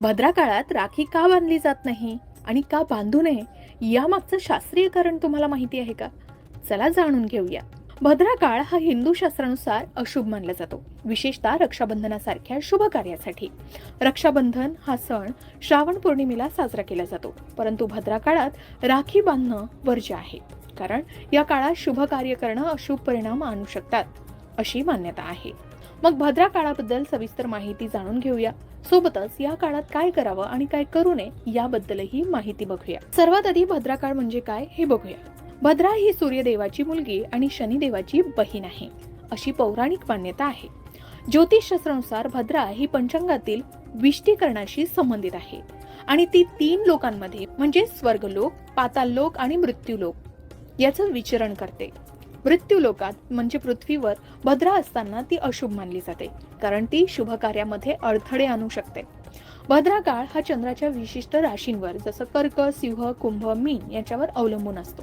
भद्रा काळात राखी का बांधली जात नाही आणि का बांधू नये यामागचं शास्त्रीय कारण तुम्हाला माहिती आहे का? चला जाणून घेऊया. भद्रा काळ हा हिंदू शास्त्रानुसार अशुभ मानला जातो, विशेषतः रक्षाबंधनासारख्या शुभ कार्यासाठी. रक्षाबंधन हा सण श्रावण पौर्णिमेला साजरा केला जातो, परंतु भद्रा काळात राखी बांधणं वर्ज्य आहे, कारण या काळात शुभ कार्य करणं अशुभ परिणाम आणू शकतात अशी मान्यता आहे. मग भद्रा काळाबद्दल सविस्तर माहिती जाणून घेऊया. सोबतच या काळात काय करावं आणि काय करू नये याबद्दलही माहिती बघूया. सर्वात आधी भद्रा काळ म्हणजे काय हे बघूया. भद्रा ही सूर्यदेवाची मुलगी आणि शनिदेवाची बहीण आहे अशी पौराणिक मान्यता आहे. ज्योतिषशास्त्रानुसार भद्रा ही पंचांगातील विष्टीकरणाशी संबंधित आहे आणि ती 3 लोकांमध्ये म्हणजे स्वर्गलोक, पाताळलोक आणि मृत्यूलोक याचं विचरण करते. मृत्यू लोकात म्हणजे पृथ्वीवर भद्रा असताना ती अशुभ मानली जाते, कारण ती शुभ कार्यामध्ये अडथळे आणू शकते. भद्रा काळ हा चंद्राच्या विशिष्ट राशींवर जसं कर्क, सिंह, कुंभ, मीन याच्यावर अवलंबून असतो,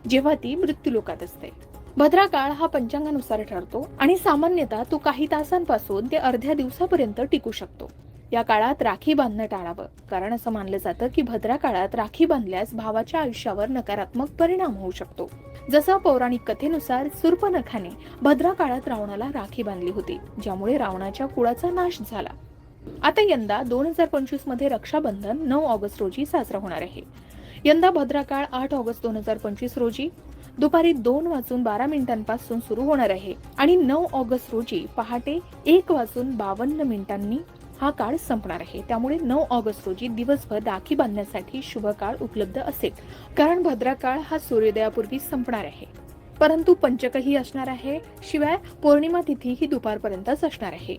जेव्हा ती मृत्यू लोकात असते. भद्रा काळ हा पंचांगानुसार ठरतो आणि सामान्यतः तो काही तासांपासून ते अर्ध्या दिवसापर्यंत टिकू शकतो. या काळात राखी बांधणं टाळावं, कारण असं मानलं जातं की भद्रा काळात राखी बांधल्यास भावाच्या आयुष्यावर नकारात्मक परिणाम होऊ शकतो. जसं पौराणिक कथेनुसार शूर्पणखाने भद्रा काळात रावणाला राखी बांधली होती, ज्यामुळे रावणाच्या कुळाचा नाश झाला. आता यंदा 2025 मध्ये रक्षाबंधन 9 ऑगस्ट रोजी साजरा होणार आहे. यंदा भद्रा काळ 8 ऑगस्ट 2025 रोजी दुपारी 2:12 सुरू होणार आहे आणि 9 ऑगस्ट रोजी पहाटे 1:52 हा काळ संपणार आहे. त्यामुळे 9 ऑगस्ट रोजी दिवसभर राखी बांधण्यासाठी शुभ काळ उपलब्ध असेल, कारण भद्रा काळ हा सूर्योदयापूर्वी संपणार आहे. परंतु पंचकही असणार आहे, शिवाय पौर्णिमा तिथी ही दुपारपर्यंतच असणार आहे.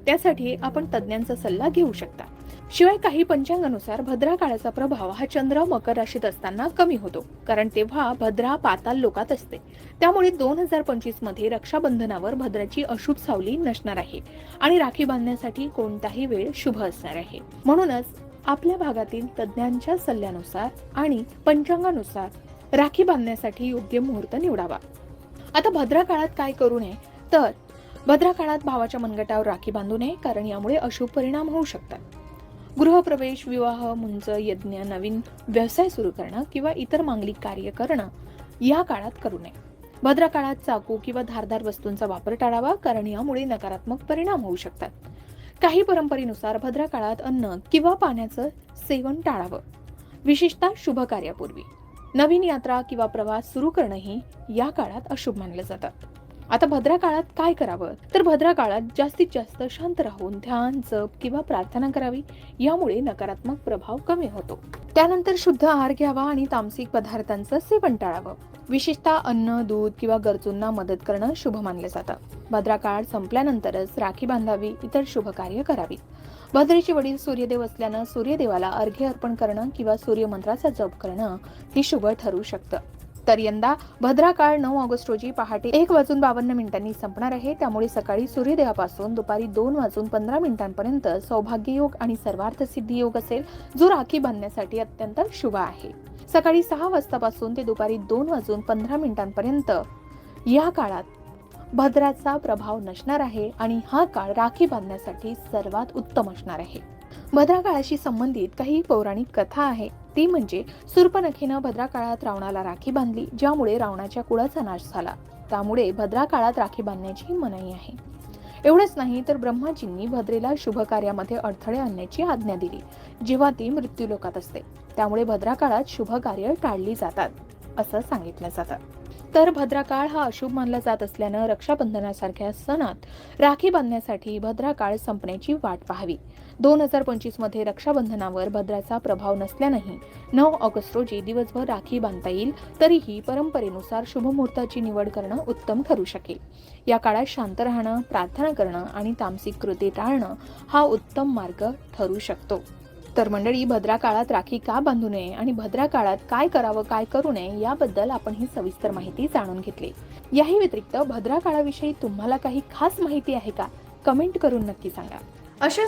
त्यासाठी आपण तज्ञांचा सल्ला घेऊ शकता. शिवाय काही पंचांगानुसार भद्रा काळाचा प्रभाव हा चंद्र मकर राशीत असताना कमी होतो, कारण तेव्हा भद्रा पाताल लोकात असते. त्यामुळे 2025 मध्ये रक्षाबंधनावर भद्राची अशुभ सावली नसणार आहे आणि राखी बांधण्यासाठी कोणताही वेळ शुभ असणार आहे. म्हणूनच आपल्या भागातील तज्ञांच्या सल्ल्यानुसार आणि पंचांगानुसार राखी बांधण्यासाठी योग्य मुहूर्त निवडावा. आता भद्रा काळात काय करू नये, तर भद्रा काळात भावाच्या मनगटावर राखी बांधू नये, कारण यामुळे अशुभ परिणाम होऊ शकतात. गृहप्रवेश, विवाह, मुंज, यज्ञ, नवीन व्यवसाय सुरू करणं किंवा इतर मांगलिक कार्य करणं या काळात करू नये. भद्रा काळात चाकू किंवा धारदार वस्तूंचा वापर टाळावा, कारण यामुळे नकारात्मक परिणाम होऊ शकतात. काही परंपरेनुसार भद्रा काळात अन्न किंवा पाण्याचं सेवन टाळावं, विशेषतः शुभ कार्यापूर्वी. नवीन यात्रा किंवा प्रवास सुरू करणंही या काळात अशुभ मानलं जातं. आता भद्रा काळात काय करावं, तर भद्रा काळात जास्तीत जास्त शांत राहून ध्यान, जप किंवा प्रार्थना करावी. यामुळे नकारात्मक प्रभाव कमी होतो. त्यानंतर शुद्ध आहार घ्यावा आणि तामसिक पदार्थांचं सेवन टाळावं. विशेषतः अन्न, दूध किंवा गरजूंना मदत करणं शुभ मानलं जातं. भद्रा काळ संपल्यानंतरच राखी बांधावी, इतर शुभ कार्य करावी. भद्रेचे वडील सूर्यदेव असल्यानं सूर्यदेवाला अर्घ्य अर्पण करणं किंवा सूर्यमंत्राचा जप करणं हे शुभ ठरू शकतं. तर यंदा भद्रा काळ 9 ऑगस्ट रोजी पहाटे 1:52 संपणार आहे. त्यामुळे सकाळी सूर्योदयापासून दुपारी 2:15 सौभाग्य योग आणि सर्वार्थ सिद्धी योग असेल, जो राखी बांधण्यासाठी अत्यंत शुभ आहे. सकाळी 6 वाजतापासून ते दुपारी 2:15 या काळात भद्राचा प्रभाव नसणार आहे आणि हा काळ राखी बांधण्यासाठी सर्वात उत्तम असणार आहे. भद्रा काळाशी संबंधित काही पौराणिक कथा आहे, ती म्हणजे शूर्पणखेनं भद्रा काळात रावणाला राखी बांधली, ज्यामुळे रावणाच्या कुळाचा नाश झाला. त्यामुळे भद्रा काळात राखी बांधण्याची मनाई आहे. एवढंच नाही तर ब्रह्माजींनी भद्रेला शुभ कार्यामध्ये अडथळे आणण्याची आज्ञा दिली, जेव्हा ती मृत्यू लोकात असते. त्यामुळे भद्रा काळात शुभ कार्य टाळली जातात असं सांगितलं जातं. तर भद्रा काळ हा अशुभ मानला जात असल्यानं रक्षाबंधनासारख्या सणात राखी बांधण्यासाठी भद्रा काळ संपण्याची वाट पाहावी. 2025 मध्ये रक्षाबंधनावर भद्राचा प्रभाव नसल्यानंही 9 ऑगस्ट रोजी दिवसभर राखी बांधता येईल. तरीही परंपरेनुसार शुभ मुहूर्ताची निवड करणं उत्तम ठरू शकेल. या काळात शांत राहणं, प्रार्थना करणं आणि तामसिक कृत्ये टाळणं हा उत्तम मार्ग ठरू शकतो. तर मंडळी, भद्रा काळात राखी का बांधू नये आणि भद्रा काळात काय करावं, काय करू नये याबद्दल आपण ही सविस्तर माहिती जाणून घेतली. याही व्यतिरिक्त भद्रा काळाविषयी तुम्हाला काही खास माहिती आहे का? कमेंट करून नक्की सांगा. अशा